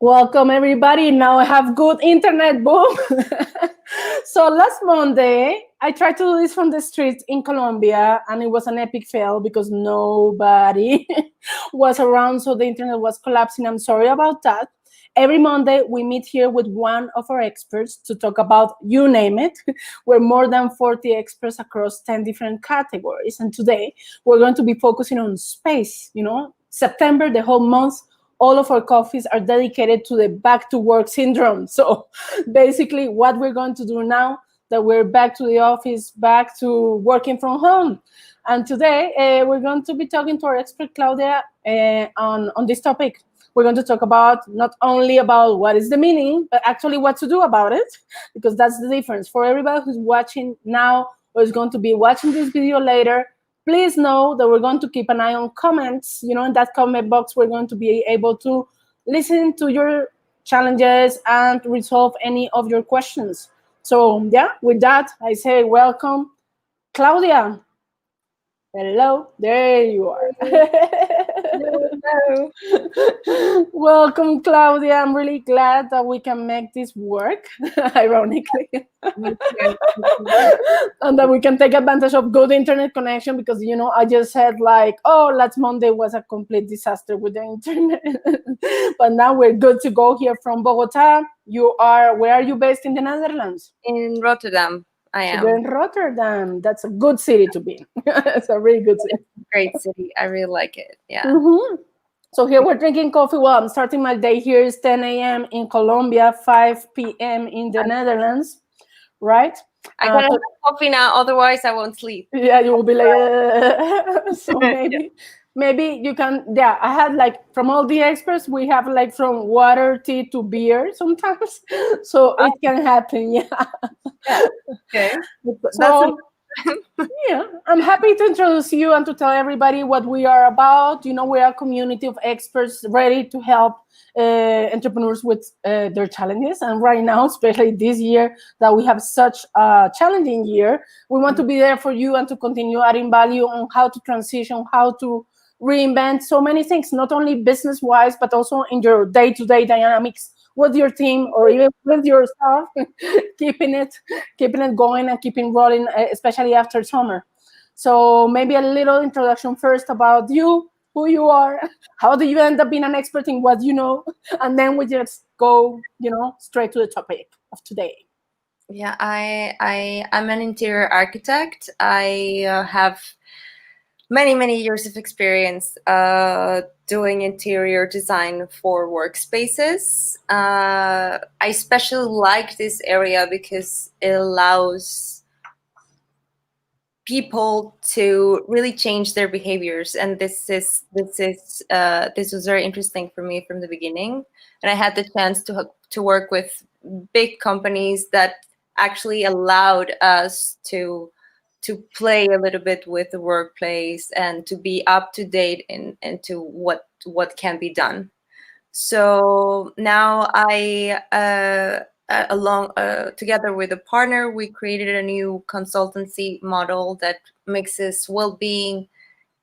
Welcome everybody. Now I have good internet. Boom. So last Monday, I tried to do this from the streets in Colombia, and it was an epic fail because nobody was around. So the internet was collapsing. I'm sorry about that. Every Monday, we meet here with one of our experts to talk about you name it. We're more than 40 experts across 10 different categories. And today, we're going to be focusing on space. September, the whole month, all of our coffees are dedicated to the back to work syndrome. So basically what we're going to do now that we're back to the office, back to working from home. And today we're going to be talking to our expert Claudia on this topic. We're going to talk about not only about what is the meaning, but actually what to do about it, because that's the difference. For everybody who's watching now or is going to be watching this video later, please know that we're going to keep an eye on comments. In that comment box, we're going to be able to listen to your challenges and resolve any of your questions. So yeah, with that, I say welcome, Claudia. Hello, there you are. Hello. Welcome, Claudia. I'm really glad that we can make this work, ironically. And that we can take advantage of good internet connection because, I just said last Monday was a complete disaster with the internet. But now we're good to go here from Bogota. Where are you based in the Netherlands? In Rotterdam, I am. So you're in Rotterdam. That's a good city to be in. It's a really good city. Great city. I really like it. Yeah. Mm-hmm. So here we're drinking coffee. Well, I'm starting my day here. It's 10 a.m. in Colombia, 5 p.m. in the Netherlands, right? I gotta have coffee now, otherwise I won't sleep. Yeah, you will be like, so maybe you can, yeah, I had from all the experts, we have from water, tea to beer sometimes. So it can happen, yeah. Okay. So, yeah, I'm happy to introduce you and to tell everybody what we are about. We are a community of experts ready to help entrepreneurs with their challenges. And right now, especially this year that we have such a challenging year, we want to be there for you and to continue adding value on how to transition, how to reinvent so many things, not only business-wise, but also in your day-to-day dynamics with your team or even with yourself, keeping it going and keeping rolling, especially after summer. So maybe a little introduction first about you, who you are, how do you end up being an expert in what you know, and then we just go, straight to the topic of today. Yeah, I'm an interior architect. I have many years of experience doing interior design for workspaces. I especially like this area because it allows people to really change their behaviors, and this was very interesting for me from the beginning. And I had the chance to work with big companies that actually allowed us to play a little bit with the workplace and to be up to date into what can be done. So now together with a partner, we created a new consultancy model that mixes well-being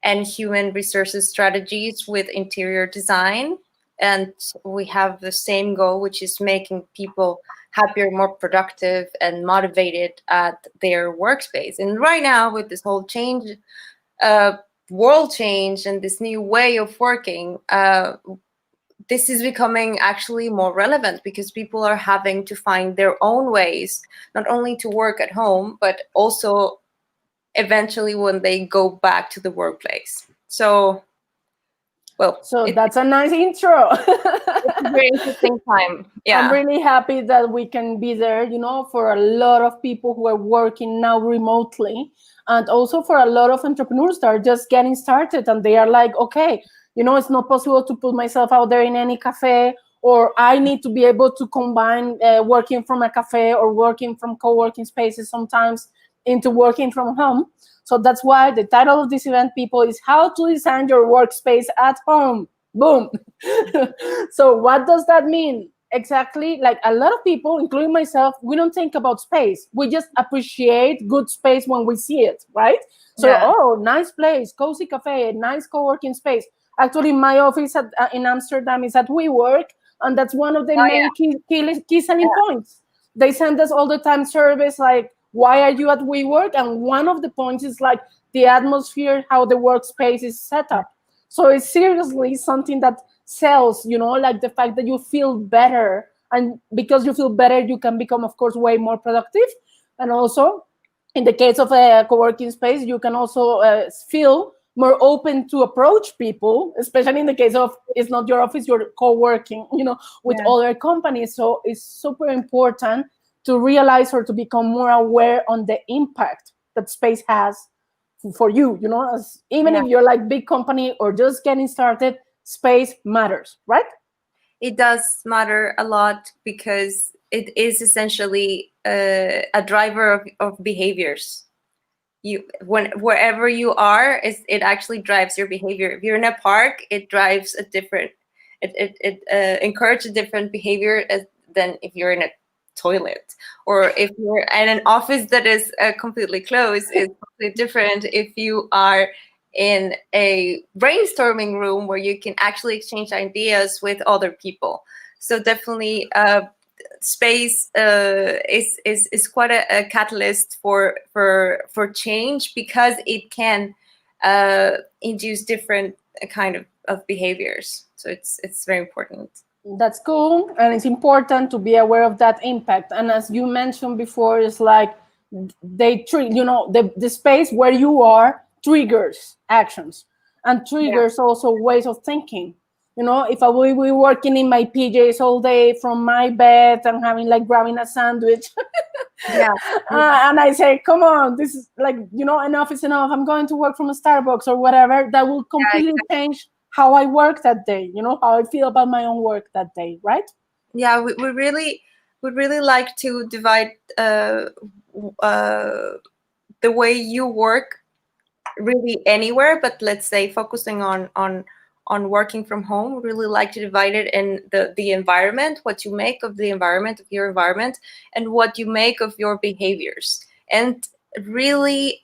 and human resources strategies with interior design. And we have the same goal, which is making people happier, more productive, and motivated at their workspace. And right now, with this whole world change and this new way of working, this is becoming actually more relevant because people are having to find their own ways, not only to work at home, but also eventually when they go back to the workplace. So that's a nice intro. It's a very interesting time. Yeah. I'm really happy that we can be there, for a lot of people who are working now remotely, and also for a lot of entrepreneurs that are just getting started and they are like, okay, it's not possible to put myself out there in any cafe, or I need to be able to combine working from a cafe or working from co-working spaces sometimes into working from home. So that's why the title of this event, people, is How to Design Your Workspace at Home. Boom. So what does that mean? Exactly, like a lot of people, including myself, we don't think about space. We just appreciate good space when we see it, right? So, Yeah. Oh, nice place, cozy cafe, nice co-working space. Actually, my office in Amsterdam is at WeWork. And that's one of the Oh main key selling yeah, points. They send us all the time surveys like, why are you at WeWork? And one of the points is like the atmosphere, how the workspace is set yeah, up. So it's seriously something that sells, like the fact that you feel better. And because you feel better, you can become, of course, way more productive. And also, in the case of a co-working space, you can also feel more open to approach people, especially in the case of it's not your office, you're co-working, with yeah. other companies. So it's super important to realize or to become more aware on the impact that space has for you, as, even Yeah. if you're like big company or just getting started, space matters, right? It does matter a lot because it is essentially a driver of behaviors. Wherever you are, it actually drives your behavior. If you're in a park, it drives a different, it encourages a different behavior than if you're in a toilet, or if you're in an office that is completely closed. It's completely different if you are in a brainstorming room where you can actually exchange ideas with other people. So definitely space is quite a catalyst for change, because it can induce different kind of behaviors. So it's very important. That's cool, and it's important to be aware of that impact. And as you mentioned before, it's like the space where you are triggers actions and Yeah, triggers also ways of thinking. If I will be working in my PJs all day from my bed and having like grabbing a sandwich, yeah, and I say, come on, this is like, enough is enough. I'm going to work from a Starbucks or whatever. That will completely yeah. change how I work that day, how I feel about my own work that day, right? Yeah, we really would really like to divide uh, the way you work really anywhere, but let's say focusing on working from home. We really like to divide it in the environment, what you make of the environment, of your environment, and what you make of your behaviors, and really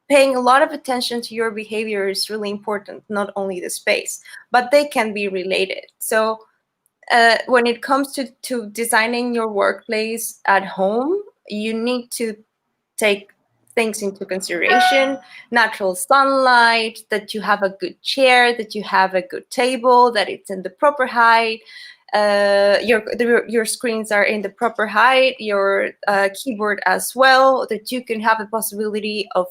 paying a lot of attention to your behavior is really important. Not only the space, but they can be related. So when it comes to designing your workplace at home, you need to take things into consideration: natural sunlight, that you have a good chair, that you have a good table, that it's in the proper height, your screens are in the proper height, your keyboard as well, that you can have the possibility of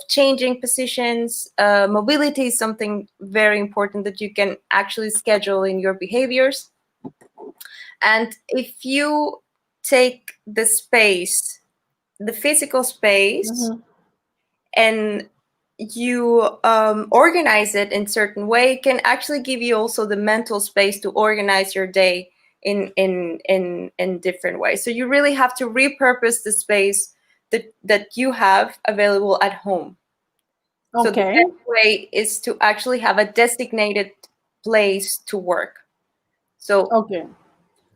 changing positions. Mobility is something very important that you can actually schedule in your behaviors. And if you take the space, the physical space, Mm-hmm. and you organize it in certain way, it can actually give you also the mental space to organize your day in different ways. So you really have to repurpose the space that you have available at home. So the Okay. best way is to actually have a designated place to work. So Okay.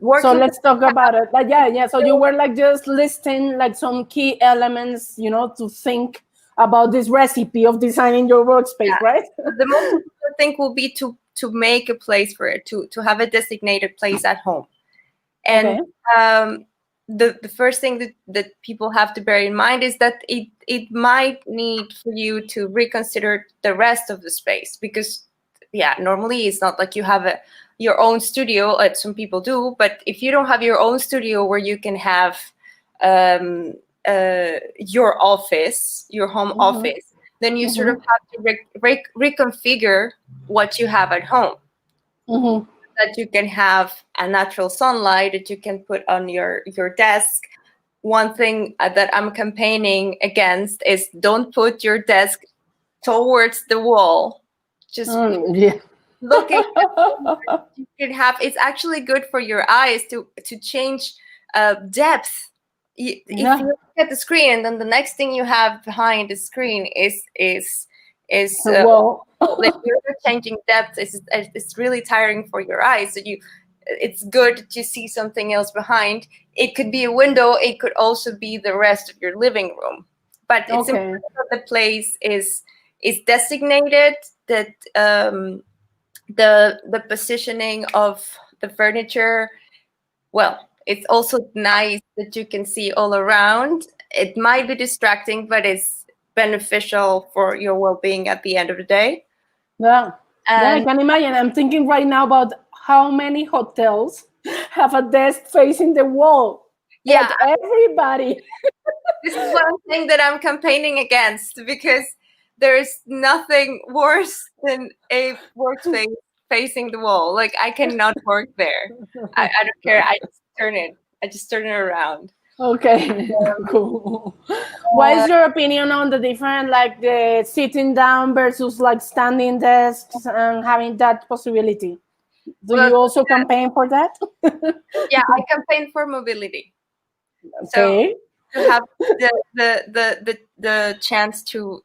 So working let's talk about it. Like, yeah. So you were like just listing like some key elements, to think about this recipe of designing your workspace, Yeah. right? The most important thing will be to make a place for it, to have a designated place at home. And Okay. um, the first thing that people have to bear in mind is that it might need for you to reconsider the rest of the space, because yeah, normally it's not like you have your own studio. Some people do, but if you don't have your own studio where you can have um, your office, your home Mm-hmm. office, then you sort of Mm-hmm. have to reconfigure what you have at home, Mm-hmm. that you can have a natural sunlight that you can put on your desk. One thing that I'm campaigning against is don't put your desk towards the wall. Just Yeah. looking at you can have, it's actually good for your eyes to change depth. If you Yeah. look at the screen and then the next thing you have behind the screen is Well. like you're changing depth, it's really tiring for your eyes. So it's good to see something else behind. It could be a window, it could also be the rest of your living room, but it's Okay. important that the place is designated, that the positioning of the furniture, well, it's also nice that you can see all around. It might be distracting, but it's beneficial for your well-being at the end of the day. Yeah. Yeah, I And can imagine. I'm thinking right now about how many hotels have a desk facing the wall. yeah, Like everybody. this is one thing that I'm campaigning against, because there's nothing worse than a workspace facing the wall. Like, I cannot work there. I don't care. I just turn it around. Okay, cool. What is your opinion on the different, like the sitting down versus like standing desks and having that possibility? Do Well, you also campaign for that? yeah, I campaign for mobility. So Okay. to have the chance to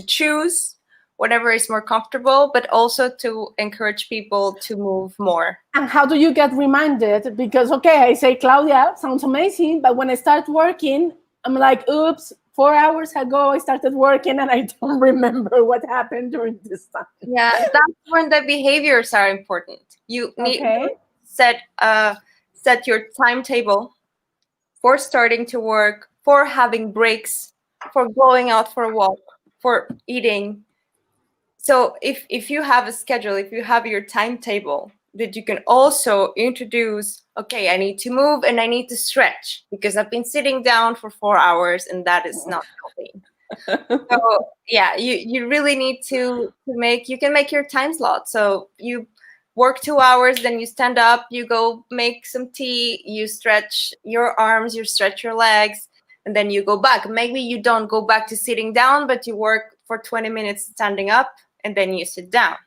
choose whatever is more comfortable, but also to encourage people to move more. And how do you get reminded? Because, okay, I say, Claudia, sounds amazing. But when I start working, I'm like, oops, 4 hours ago, I started working and I don't remember what happened during this time. Yeah, that's when the behaviors are important. You need Okay. to set your timetable for starting to work, for having breaks, for going out for a walk, for eating. So if you have a schedule, if you have your timetable, that you can also introduce, okay, I need to move and I need to stretch because I've been sitting down for 4 hours and that is not healthy. So yeah, you really need to make, you can make your time slot. So you work 2 hours, then you stand up, you go make some tea, you stretch your arms, you stretch your legs, and then you go back. Maybe you don't go back to sitting down, but you work for 20 minutes standing up and then you sit down.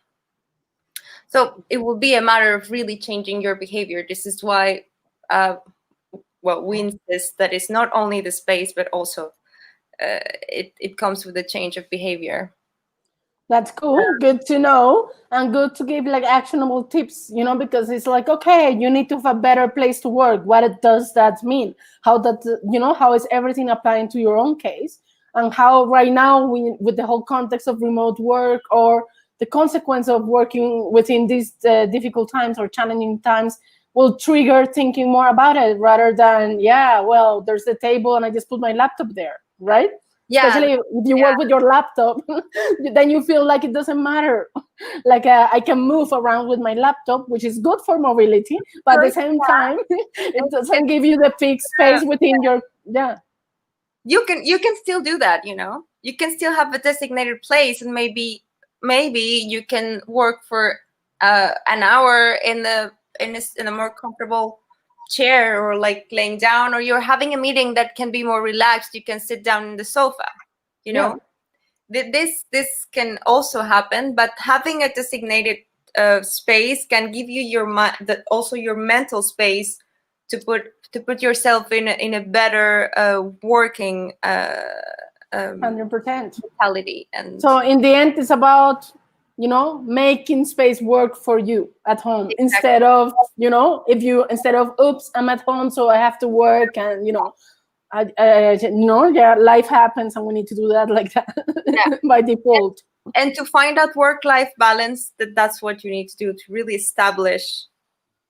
So it will be a matter of really changing your behavior. This is why we insist that it's not only the space, but also it comes with a change of behavior. That's cool. Good to know, and good to give like actionable tips, because it's like, okay, you need to have a better place to work. What does that mean? How that, how is everything applying to your own case? And how right now, with the whole context of remote work or the consequence of working within these difficult times or challenging times will trigger thinking more about it rather than, yeah, well, there's the table and I just put my laptop there, right? Yeah, Especially if you work with your laptop, then you feel like it doesn't matter. Like I can move around with my laptop, which is good for mobility, but at the same time, it doesn't give you the fixed space within your, yeah. You can still do that, you can still have a designated place, and maybe you can work for an hour in a more comfortable chair, or like laying down, or you're having a meeting that can be more relaxed, you can sit down in the sofa, Yeah. This can also happen, but having a designated space can give you also your mental space to put yourself in a better working 100%. mentality. And So in the end, it's about, making space work for you at home, exactly. instead of oops, I'm at home, so I have to work, and yeah, life happens and we need to do that like that. Yeah. By default. And to find that work-life balance, that's what you need to do to really establish.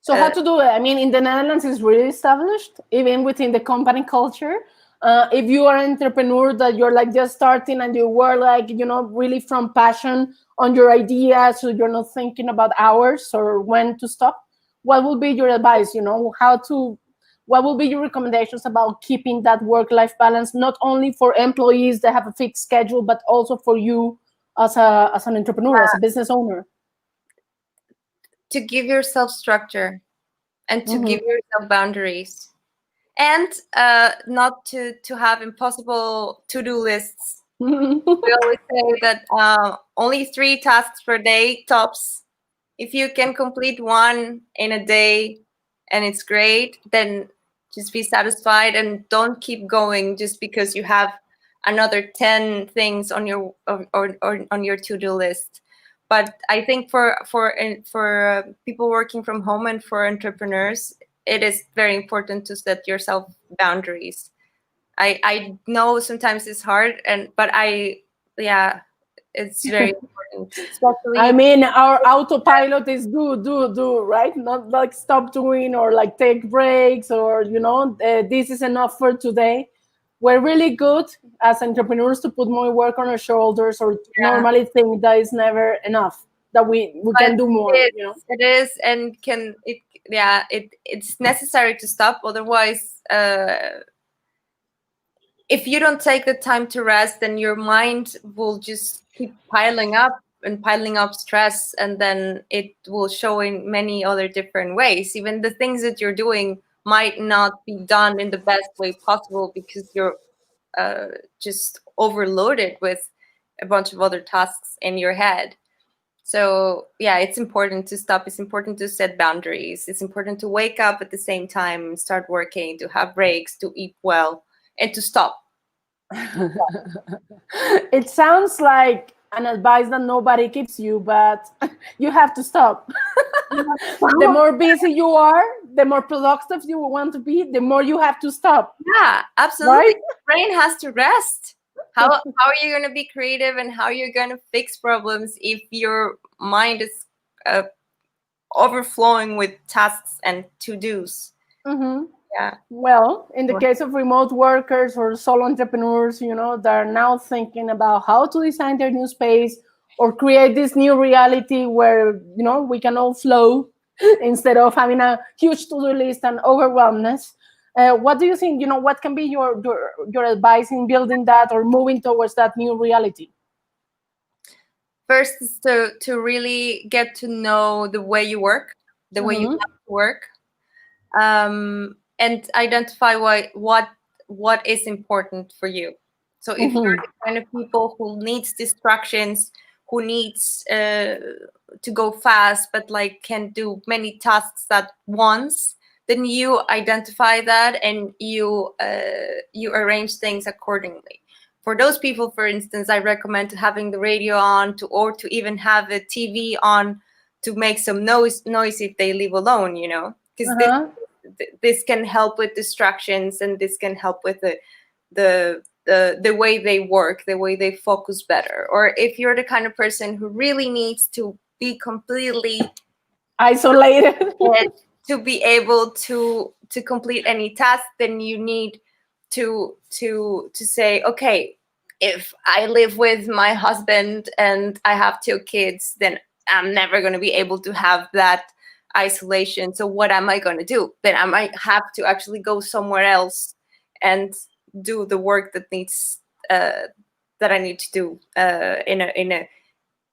So how to do it? I mean, in the Netherlands, it's really established, even within the company culture. If you are an entrepreneur that you're like just starting and you were like, really from passion on your idea, so you're not thinking about hours or when to stop, what will be your advice? What will be your recommendations about keeping that work-life balance, not only for employees that have a fixed schedule, but also for you as an entrepreneur, as a business owner? To give yourself structure, and to give yourself boundaries, and not to have impossible to-do lists. We always say that only 3 tasks per day tops. If you can complete 1 in a day and it's great, then just be satisfied and don't keep going just because you have another 10 things on your or on your to-do list. But I think for people working from home and for entrepreneurs, it is very important to set yourself boundaries. I know sometimes it's hard, but it's very important, I especially. mean, our autopilot is do, right? Not like stop doing or like take breaks or, this is enough for today. We're really good as entrepreneurs to put more work on our shoulders or Yeah, normally think that is never enough, that we but can do more. it is, and can it, yeah, it's necessary to stop, otherwise if you don't take the time to rest, then your mind will just keep piling up and piling up stress, and then it will show in many other different ways. Even the things that you're doing might not be done in the best way possible because you're just overloaded with a bunch of other tasks in your head. So yeah, it's important to stop. It's important to set boundaries. It's important to wake up at the same time, start working, to have breaks, to eat well, and to stop. It sounds like an advice that nobody gives you, but you have to stop. The more busy you are, the more productive you want to be, the more you have to stop, Yeah, absolutely. right? The brain has to rest. How are you going to be creative and how you're going to fix problems if your mind is uh, overflowing with tasks and to-dos? Mm-hmm. Yeah. Well, in the case of remote workers or solo entrepreneurs, that are now thinking about how to design their new space or create this new reality where, we can all flow instead of having a huge to-do list and overwhelmness. What do you think, what can be your advice in building that or moving towards that new reality? First is to really get to know the way you work, the way you Mm-hmm. have to work, and identify what is important for you. So if you're Mm-hmm. the kind of people who needs distractions, who needs to go fast, but like can do many tasks at once, then you identify that and you arrange things accordingly. For those people, for instance, I recommend having the radio on or to even have a TV on to make some noise if they live alone, because Uh-huh. this can help with distractions, and this can help with the way they work, the way they focus better. Or if you're the kind of person who really needs to be completely Isolated. to be able to complete any task, then you need to say, okay, if I live with my husband and I have 2 kids, then I'm never going to be able to have that isolation. So what am I going to do? Then I might have to actually go somewhere else and do the work that needs that I need to do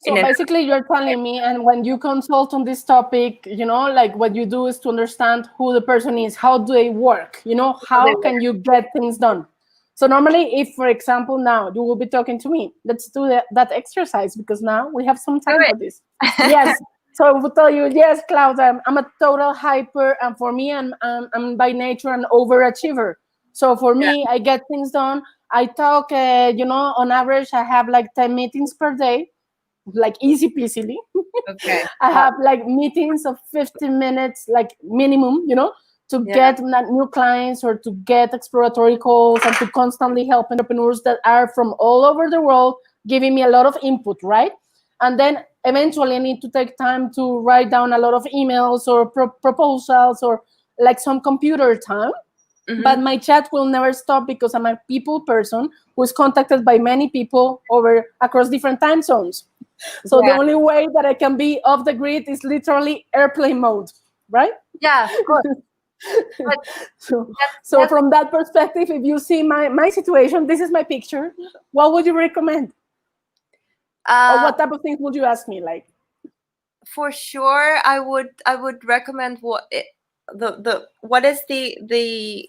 So basically, you're telling me, and when you consult on this topic, like what you do is to understand who the person is, how do they work, how can you get things done. So normally, if, for example, now you will be talking to me, let's do that exercise because now we have some time for this. Yes. So I will tell you, yes, Claudia, I'm a total hyper, and for me, I'm by nature an overachiever. So for me, I get things done. I talk, on average, I have like 10 meetings per day, like easy peasily. Okay. I have like meetings of 15 minutes, like minimum, to Yeah. get new clients or to get exploratory calls and to constantly help entrepreneurs that are from all over the world, giving me a lot of input, right? And then eventually I need to take time to write down a lot of emails or proposals or like some computer time. But my chat will never stop because I'm a people person who is contacted by many people over across different time zones. So the Yeah. only way that I can be off the grid is literally airplane mode, right? Yeah, of course. But So, so that's from that perspective, if you see my situation, this is my picture. What would you recommend? Or what type of things would you ask me? Like, for sure. I would recommend the what is the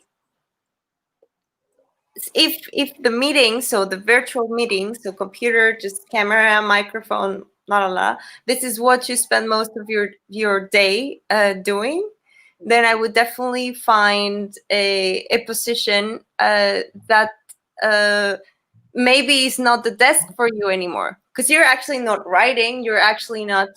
if the meeting, so the virtual meeting, so computer, just camera, microphone, la la la, this is what you spend most of your day doing, then I would definitely find a position that maybe is not the desk for you anymore, because you're actually not writing, you're actually not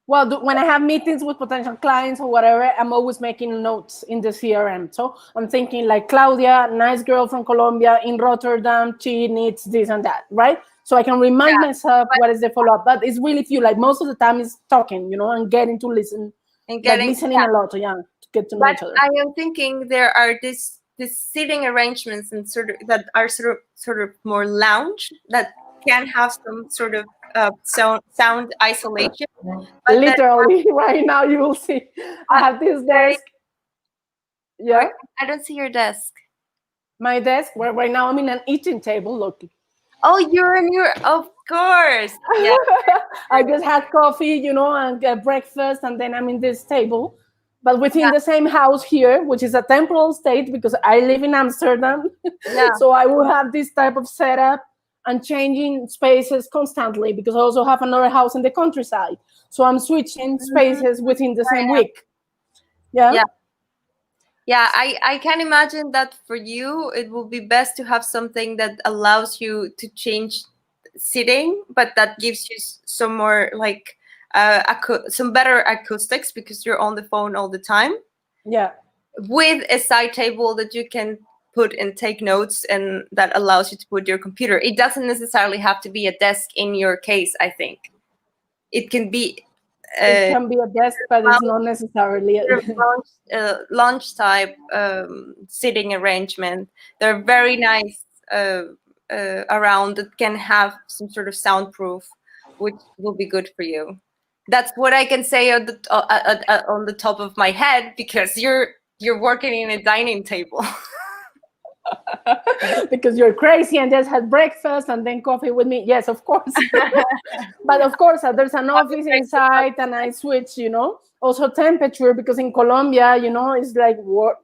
Well, when I have meetings with potential clients or whatever, I'm always making notes in the CRM. So I'm thinking like Claudia, nice girl from Colombia in Rotterdam, she needs this and that, right? So I can remind myself but what is the follow-up. But it's really few. Like most of the time is talking, and getting to listen, and like getting listening a lot, yeah, to get to know but each other. I am thinking there are this sitting arrangements and sort of that are sort of more lounge that can have some sort of sound isolation, but that Literally, right now you will see I have this very desk. sorry, Yeah, I don't see your desk. my desk where right now I'm in an eating table. Look, Oh, you're in your of course. Yeah. I just had coffee, and breakfast, and then I'm in this table. But within Yeah. the same house here, which is a temporal state because I live in Amsterdam, Yeah. so I will have this type of setup and changing spaces constantly because I also have another house in the countryside. So I'm switching Mhm. spaces within the same Yeah. week. Yeah. Yeah. Yeah, I can imagine that for you, it will be best to have something that allows you to change sitting, but that gives you some more like some better acoustics because you're on the phone all the time, Yeah. with a side table that you can put and take notes, and that allows you to put your computer. It doesn't necessarily have to be a desk in your case, I think. It can be It uh, can be a desk, but it's not necessarily. sort of launch type sitting arrangement. They're very nice around that can have some sort of soundproof, which will be good for you. That's what I can say on the top of my head because you're working in a dining table. Because you're crazy and just had breakfast and then coffee with me. Yes, of course. But of course, there's an office inside and I switch, Also temperature, because in Colombia, it's like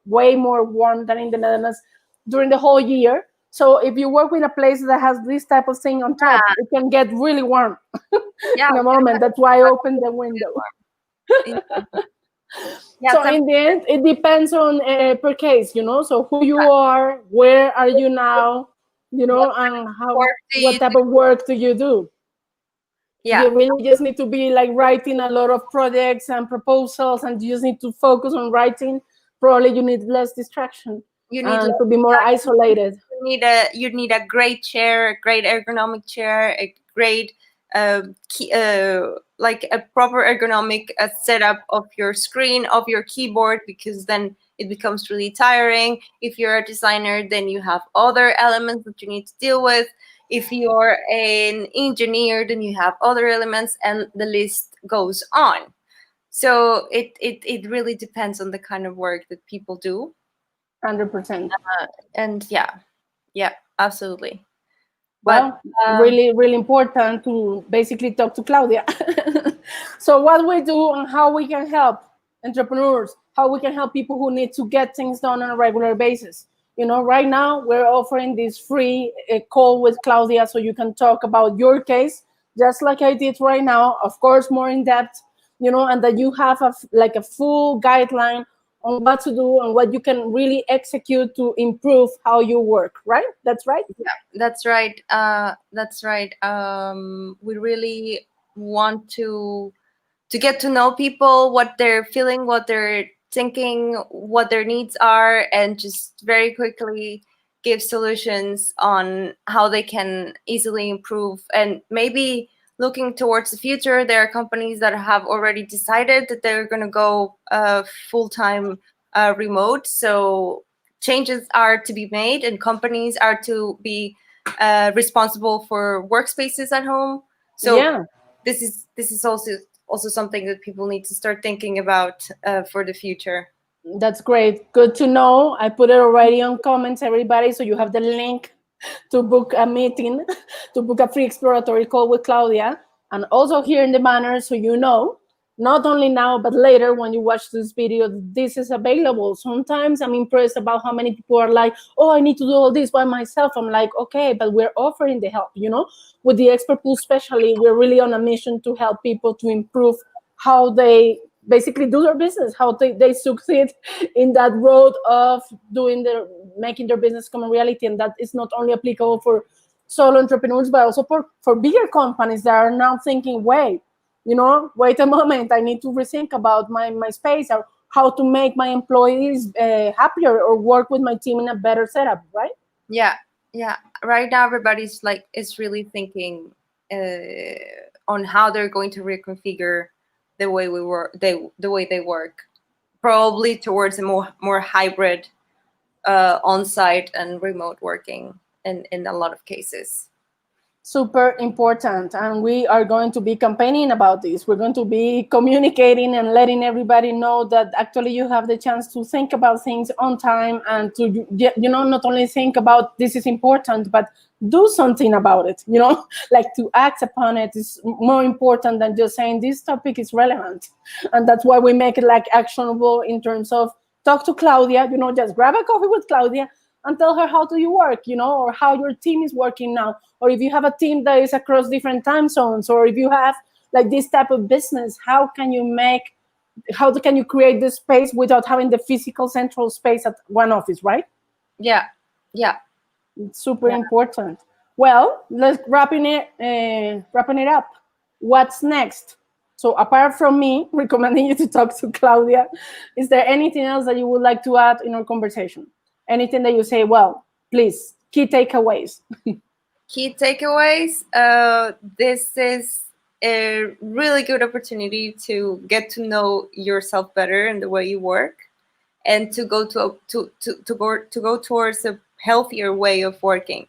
way more warm than in the Netherlands during the whole year. So if you work with a place that has this type of thing on top, it can get really warm Yeah, in a moment. That's why I open the window. yeah, yeah. So in the end, it depends on per case, So who you are, where are you now, What and work do what you type do? of work do you do? Yeah, You really just need to be like writing a lot of projects and proposals, and you just need to focus on writing. Probably you need less distraction you need and less to be more isolated. you need a great chair, a great ergonomic chair, a great like a proper ergonomic setup of your screen, of your keyboard, because then it becomes really tiring. If you're a designer, then you have other elements that you need to deal with. If you're an engineer, then you have other elements, and the list goes on. So it really depends on the kind of work that people do. 100%. And yeah, absolutely. But Well, really, really important to basically talk to Claudia. So what we do and how we can help entrepreneurs, how we can help people who need to get things done on a regular basis. Right now we're offering this free call with Claudia so you can talk about your case, just like I did right now, of course, more in depth, and that you have like a full guideline on what to do and what you can really execute to improve how you work, right? That's right. that's right. That's right. We really want to get to know people, what they're feeling, what they're thinking, what their needs are, and just very quickly give solutions on how they can easily improve. And maybe looking towards the future, there are companies that have already decided that they're going to go full-time remote. So changes are to be made, and companies are to be responsible for workspaces at home. So Yeah, this is also something that people need to start thinking about for the future. that's great. Good to know. I put it already on comments, everybody, so you have the link to book a meeting, to book a free exploratory call with Claudia, and also here in the banner, so not only now but later when you watch this video, this is available. Sometimes I'm impressed about how many people are like, oh, I need to do all this by myself. I'm like, okay, but we're offering the help, with the expert pool especially. We're really on a mission to help people to improve how they basically do their business, how they succeed in that road of making their business come a reality. And that is not only applicable for solo entrepreneurs, but also for bigger companies that are now thinking, wait, wait a moment, I need to rethink about my space, or how to make my employees happier, or work with my team in a better setup, right? Yeah, yeah. Right now, everybody's like is really thinking on how they're going to reconfigure the way we work, the way they work, probably towards a more hybrid, on-site and remote working in a lot of cases. Super important, and we are going to be campaigning about this. We're going to be communicating and letting everybody know that actually you have the chance to think about things on time, and to not only think about this is important, but do something about it. Like, to act upon it is more important than just saying this topic is relevant. And that's why we make it like actionable, in terms of talk to Claudia, just grab a coffee with Claudia and tell her how do you work, or how your team is working now, or if you have a team that is across different time zones, or if you have like this type of business, how can you create this space without having the physical central space at one office, right? Yeah, yeah. It's super important. Well, let's wrapping it up. What's next? So, apart from me recommending you to talk to Claudia, is there anything else that you would like to add in our conversation? Anything that you say, well, please, key takeaways. Key takeaways. This is a really good opportunity to get to know yourself better and the way you work, and to go to go towards a healthier way of working.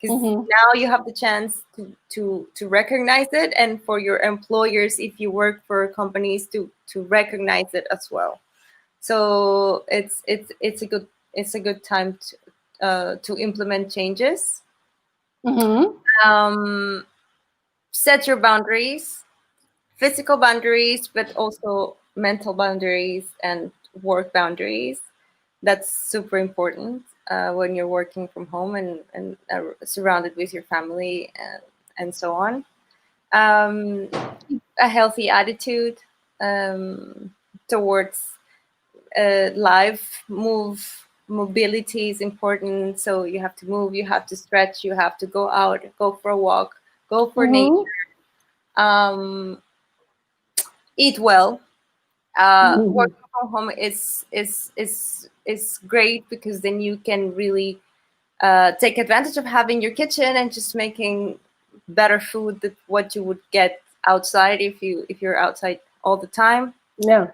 Because now you have the chance to recognize it, and for your employers, if you work for companies, to recognize it as well. So it's a good time to implement changes. Set your boundaries, physical boundaries, but also mental boundaries and work boundaries. That's super important when you're working from home and surrounded with your family and so on. A healthy attitude towards life. Mobility is important, so you have to move, you have to stretch, you have to go out, go for a walk, go for nature, eat well. Working from home is great, because then you can really take advantage of having your kitchen and just making better food than what you would get outside if you're outside all the time. Yeah.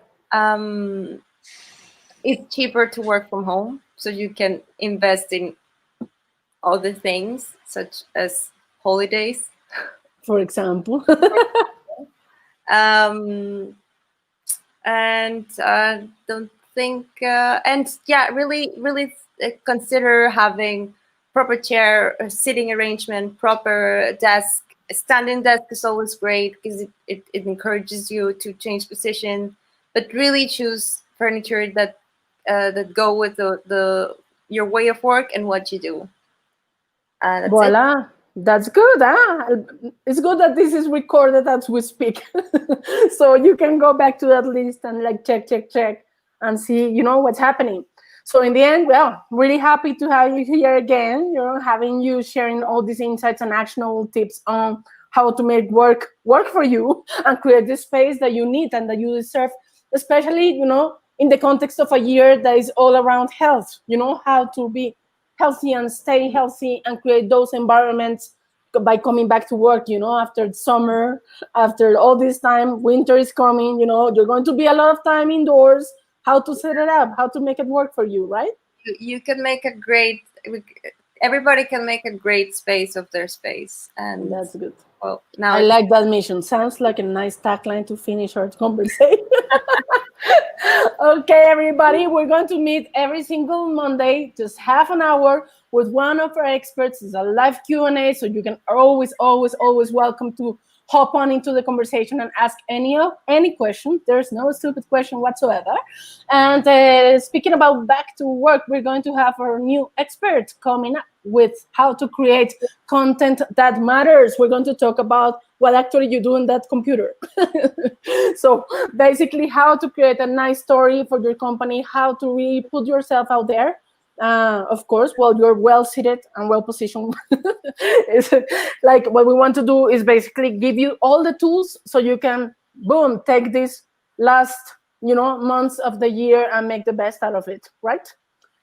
It's cheaper to work from home, so you can invest in other things such as holidays, for example. And don't think and yeah, really consider having proper chair, sitting arrangement, proper desk. A standing desk is always great, because it encourages you to change position, but really choose furniture that go with the your way of work and what you do. That's Voila. That's good. It's good that this is recorded as we speak. So you can go back to that list and like check and see, what's happening. So in the end, well, really happy to have you here again, having you sharing all these insights and actionable tips on how to make work for you and create the space that you need and that you deserve, especially, in the context of a year that is all around health, how to be healthy and stay healthy and create those environments by coming back to work, after summer, after all this time, winter is coming, you're going to be a lot of time indoors. How to set it up, how to make it work for you, right? You can make a great, everybody can make a great space of their space. And that's good. Well, now I like that mission. Sounds like a nice tagline to finish our conversation. Okay, everybody, we're going to meet every single Monday, just half an hour with one of our experts. It's a live Q&A, so you can always welcome to hop on into the conversation and ask any question. There's no stupid question whatsoever. And speaking about back to work, we're going to have our new expert coming up with how to create content that matters. We're going to talk about what actually you do in that computer. So basically how to create a nice story for your company, how to really put yourself out there Of course, well, you're well seated and well positioned. It's like what we want to do is basically give you all the tools so you can, boom, take this last, months of the year and make the best out of it, right?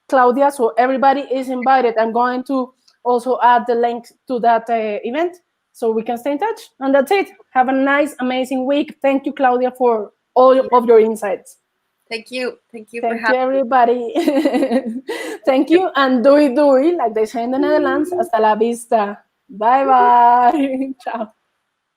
Claudia, so everybody is invited. I'm going to also add the link to that event so we can stay in touch. And that's it. Have a nice, amazing week. Thank you, Claudia, for all of your insights. Thank you. Thank you for Thank you, having me. everybody. Thank you. And doei doei, like they say in the Netherlands. Hasta la vista. Bye bye. Ciao.